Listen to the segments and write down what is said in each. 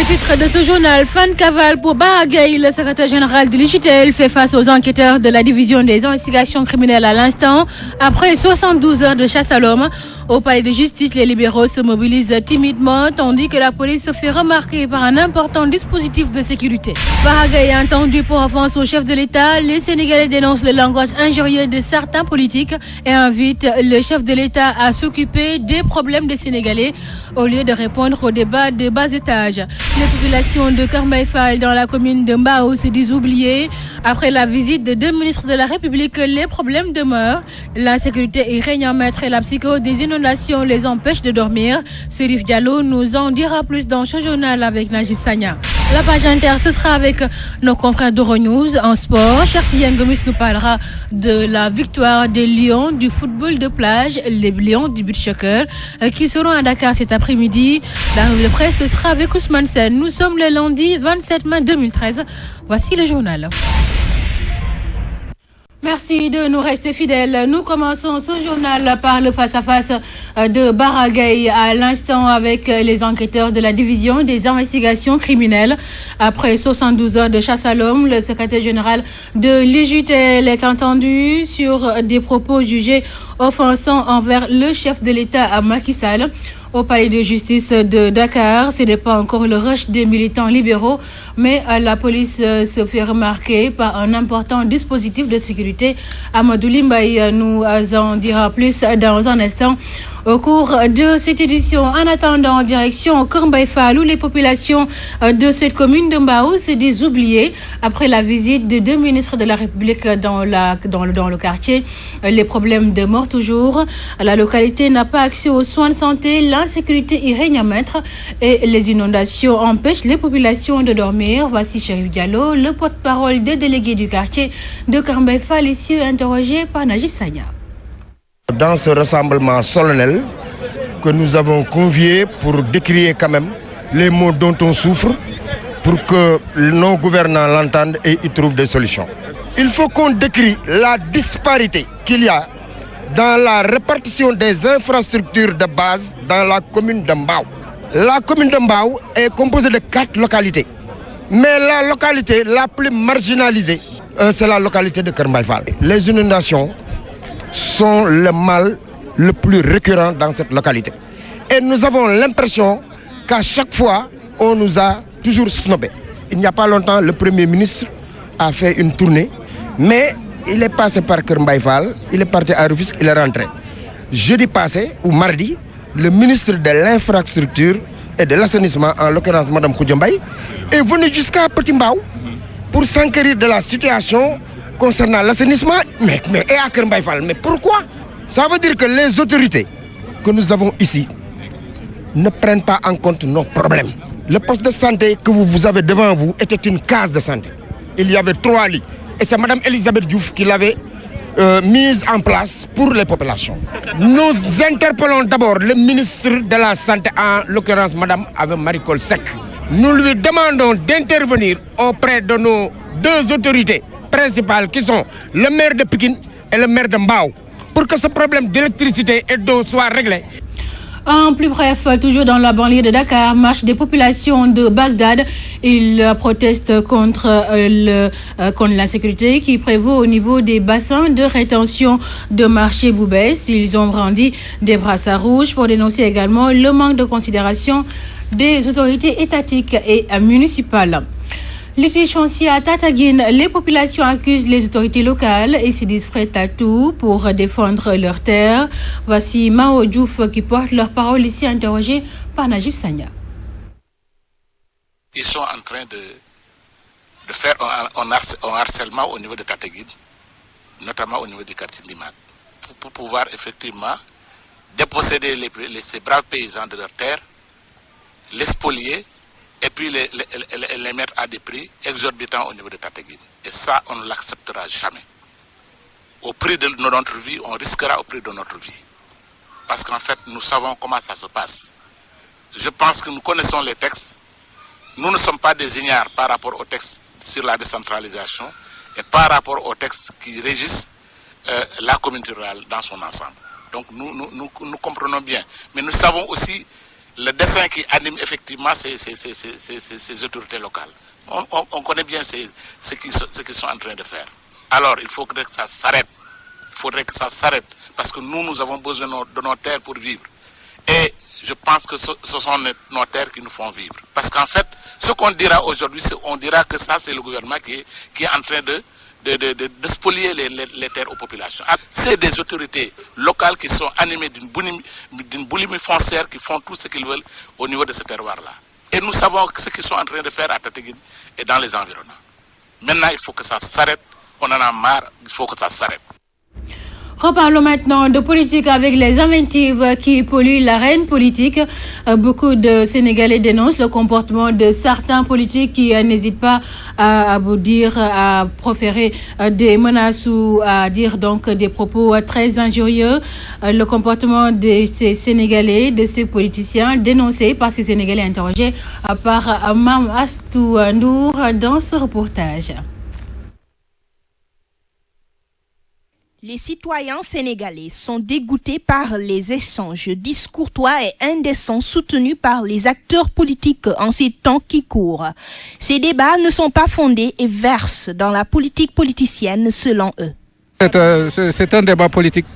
Les titres de ce journal, fan cavale pour Baragay, le secrétaire général de l'UJTL fait face aux enquêteurs de la division des investigations criminelles à l'instant. Après 72 heures de chasse à l'homme, au palais de justice, les libéraux se mobilisent timidement, tandis que la police se fait remarquer par un important dispositif de sécurité. Baragay a entendu pour offense au chef de l'État. Les Sénégalais dénoncent le langage injurieux de certains politiques et invitent le chef de l'État à s'occuper des problèmes des Sénégalais au lieu de répondre aux débats de bas étage. Les populations de Kër Mbaye Fall dans la commune de Mbao se disent oubliées. Après la visite de 2 ministres de la République, les problèmes demeurent. L'insécurité y règne en maître et la psychose des inondations les empêche de dormir. Serif Diallo nous en dira plus dans ce journal avec Najib Sagna. La page inter, ce sera avec nos confrères d'Euronews en sport. Chartienne Gomis nous parlera de la victoire des Lions du football de plage, les Lions du beach soccer, qui seront à Dakar cet après-midi. La revue de presse, ce sera avec Ousmane Sen. Nous sommes le lundi 27 mai 2013. Voici le journal. Merci de nous rester fidèles. Nous commençons ce journal par le face-à-face de Baragay à l'instant avec les enquêteurs de la division des investigations criminelles. Après 72 heures de chasse à l'homme, le secrétaire général de l'UJTL est entendu sur des propos jugés offensants envers le chef de l'État Macky Sall. Au palais de justice de Dakar, ce n'est pas encore le rush des militants libéraux, mais la police se fait remarquer par un important dispositif de sécurité. Amadou Limbaye nous en dira plus dans un instant. Au cours de cette édition, en attendant, en direction Kër Mbaye Fall, où les populations de cette commune de Mbao se disent oubliées après la visite de 2 ministres de la République dans le quartier. Les problèmes demeurent toujours. La localité n'a pas accès aux soins de santé, l'insécurité y règne à maître et les inondations empêchent les populations de dormir. Voici Chérif Diallo, le porte-parole des délégués du quartier de Kër Mbaye Fall, ici interrogé par Najib Sagna. Dans ce rassemblement solennel que nous avons convié pour décrier quand même les maux dont on souffre, pour que nos gouvernants l'entendent et y trouvent des solutions. Il faut qu'on décrit la disparité qu'il y a dans la répartition des infrastructures de base dans la commune de Mbao. La commune de Mbao est composée de 4 localités. Mais la localité la plus marginalisée, c'est la localité de Kër Mbaye Fall. Les inondations sont le mal le plus récurrent dans cette localité. Et nous avons l'impression qu'à chaque fois, on nous a toujours snobé. Il n'y a pas longtemps, le Premier ministre a fait une tournée, mais il est passé par Kër Mbaye Fall, il est parti à Rufisque, il est rentré. Jeudi passé, ou mardi, le ministre de l'Infrastructure et de l'Assainissement, en l'occurrence Mme Khoudia Mbaye, est venu jusqu'à Petit Mbao pour s'enquérir de la situation concernant l'assainissement, mais et à Kër Mbaye Fall. Mais pourquoi? Ça veut dire que les autorités que nous avons ici ne prennent pas en compte nos problèmes. Le poste de santé que vous avez devant vous était une case de santé. Il y avait 3 lits. Et c'est Mme Elisabeth Diouf qui l'avait mise en place pour les populations. Nous interpellons d'abord le ministre de la Santé, en l'occurrence Mme Marie Coll Seck. Nous lui demandons d'intervenir auprès de nos 2 autorités principales qui sont le maire de Pikine et le maire de Mbao pour que ce problème d'électricité et d'eau soit réglé. En plus bref, toujours dans la banlieue de Dakar, marche des populations de Bagdad. Ils protestent contre l'insécurité qui prévaut au niveau des bassins de rétention de marché Boubès. Ils ont brandi des brassards rouges pour dénoncer également le manque de considération des autorités étatiques et municipales. Litige foncier à Tataguine, les populations accusent les autorités locales et se disent prêtes à tout pour défendre leurs terres. Voici Mao Diouf qui porte leur parole ici interrogé par Najib Sagna. Ils sont en train de faire un harcèlement au niveau de Tataguine, notamment au niveau du quartier Limat, pour pouvoir effectivement déposséder ces braves paysans de leurs terres, les spolier et puis les mettre à des prix exorbitants au niveau de Tataguine. Et ça, on ne l'acceptera jamais. Au prix de notre vie, on risquera au prix de notre vie. Parce qu'en fait, nous savons comment ça se passe. Je pense que nous connaissons les textes. Nous ne sommes pas des ignares par rapport aux textes sur la décentralisation et par rapport aux textes qui régissent la communauté rurale dans son ensemble. Donc nous comprenons bien. Mais nous savons aussi le dessein qui anime effectivement ces autorités locales. On connaît bien ce qu'ils sont en train de faire. Alors, il faudrait que ça s'arrête. Il faudrait que ça s'arrête parce que nous avons besoin de nos terres pour vivre. Et je pense que ce sont nos terres qui nous font vivre. Parce qu'en fait, ce qu'on dira aujourd'hui, on dira que ça, c'est le gouvernement qui est en train de spolier les terres aux populations. C'est des autorités locales qui sont animées d'une boulimie foncière, qui font tout ce qu'ils veulent au niveau de ce terroir-là. Et nous savons ce qu'ils sont en train de faire à Tataguine et dans les environnants. Maintenant, il faut que ça s'arrête. On en a marre, il faut que ça s'arrête. Reparlons maintenant de politique avec les invectives qui polluent l'arène politique. Beaucoup de Sénégalais dénoncent le comportement de certains politiques qui n'hésitent pas à vous dire, à proférer des menaces ou à dire donc des propos très injurieux. Le comportement de ces Sénégalais, de ces politiciens dénoncés par ces Sénégalais interrogés par Mam Astou Ndour dans ce reportage. Les citoyens sénégalais sont dégoûtés par les échanges discourtois et indécents soutenus par les acteurs politiques en ces temps qui courent. Ces débats ne sont pas fondés et versent dans la politique politicienne selon eux. C'est un débat politique.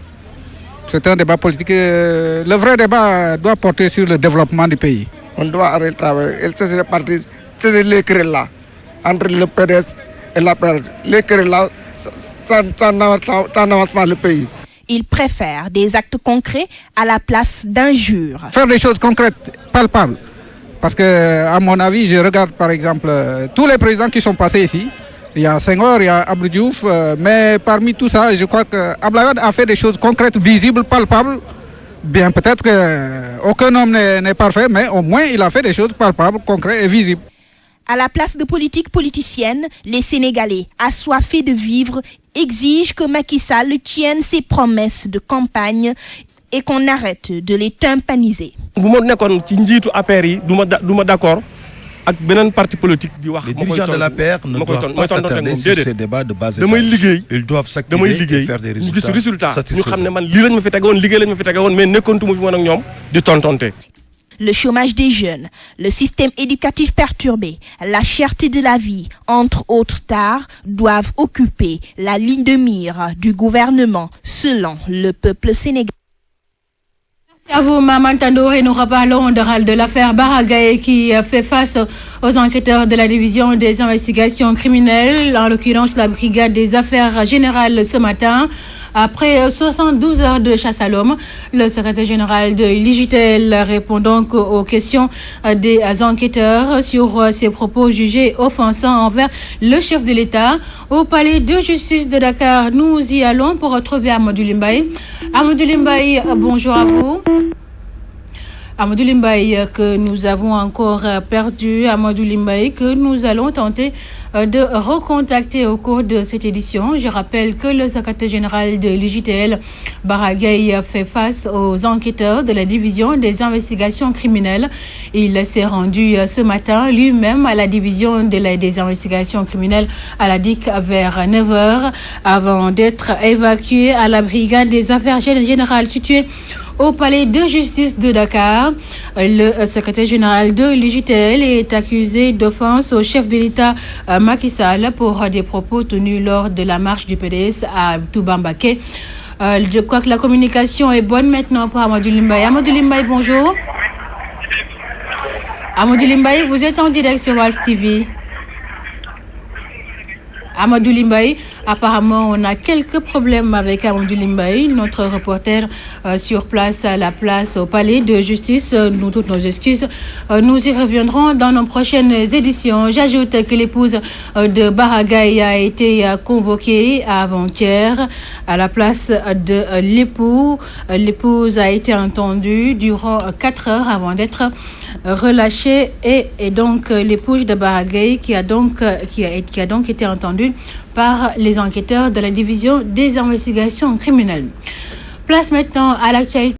C'est un débat politique. Le vrai débat doit porter sur le développement du pays. On doit arrêter le travail. C'est les querelles là entre le PDS et la PRD. Les querelles là, ça n'avance pas le pays. Ils préfèrent des actes concrets à la place d'injures. Faire des choses concrètes, palpables. Parce que, à mon avis, je regarde par exemple tous les présidents qui sont passés ici. Il y a Senghor, il y a Abdou Diouf, mais parmi tout ça, je crois qu'Abdoulaye Wade a fait des choses concrètes, visibles, palpables. Bien, peut-être qu'aucun homme n'est parfait, mais au moins il a fait des choses palpables, concrètes et visibles. À la place de politique politicienne, les Sénégalais, assoiffés de vivre, exigent que Macky Sall tienne ses promesses de campagne et qu'on arrête de les tympaniser. Les dirigeants de la PR ne doivent pas s'attarder sur ces débats de bas étage. Ils doivent s'activer et faire des résultats satisfaisants. Le chômage des jeunes, le système éducatif perturbé, la cherté de la vie, entre autres tares, doivent occuper la ligne de mire du gouvernement selon le peuple sénégalais. Merci à vous, Maman Tandour, et nous reparlons de l'affaire Baragaye qui fait face aux enquêteurs de la division des investigations criminelles, en l'occurrence la brigade des affaires générales ce matin. Après 72 heures de chasse à l'homme, le secrétaire général de l'IGTEL répond donc aux questions des enquêteurs sur ses propos jugés offensants envers le chef de l'État. Au palais de justice de Dakar, nous y allons pour retrouver Amadou Limbaye. Amadou Limbaye, bonjour à vous. Amadou Limbaye que nous avons encore perdu, Amadou Limbaye que nous allons tenter de recontacter au cours de cette édition. Je rappelle que le secrétaire général de l'IGTL, Baragaye, fait face aux enquêteurs de la division des investigations criminelles. Il s'est rendu ce matin lui-même à la division des investigations criminelles à la DIC vers 9h avant d'être évacué à la brigade des affaires générales située au palais de justice de Dakar. Le secrétaire général de l'IGTL est accusé d'offense au chef de l'État Macky Sall pour des propos tenus lors de la marche du PDS à Touba Mbaké. Je crois que la communication est bonne maintenant pour Amadou Limbaye. Amadou Limbaye, bonjour. Amadou Limbaye, vous êtes en direct sur Walf TV. Amadou Limbaye, apparemment on a quelques problèmes avec Amadou Limbaye, notre reporter sur place à la place au palais de justice. Nous toutes nos excuses. Nous y reviendrons dans nos prochaines éditions. J'ajoute que l'épouse de Baragaye a été convoquée avant-hier à la place de l'époux. L'épouse a été entendue durant 4 heures avant d'être relâchée et donc l'épouse de Baragaye qui a donc été entendue par les enquêteurs de la division des investigations criminelles. Place maintenant à l'actualité.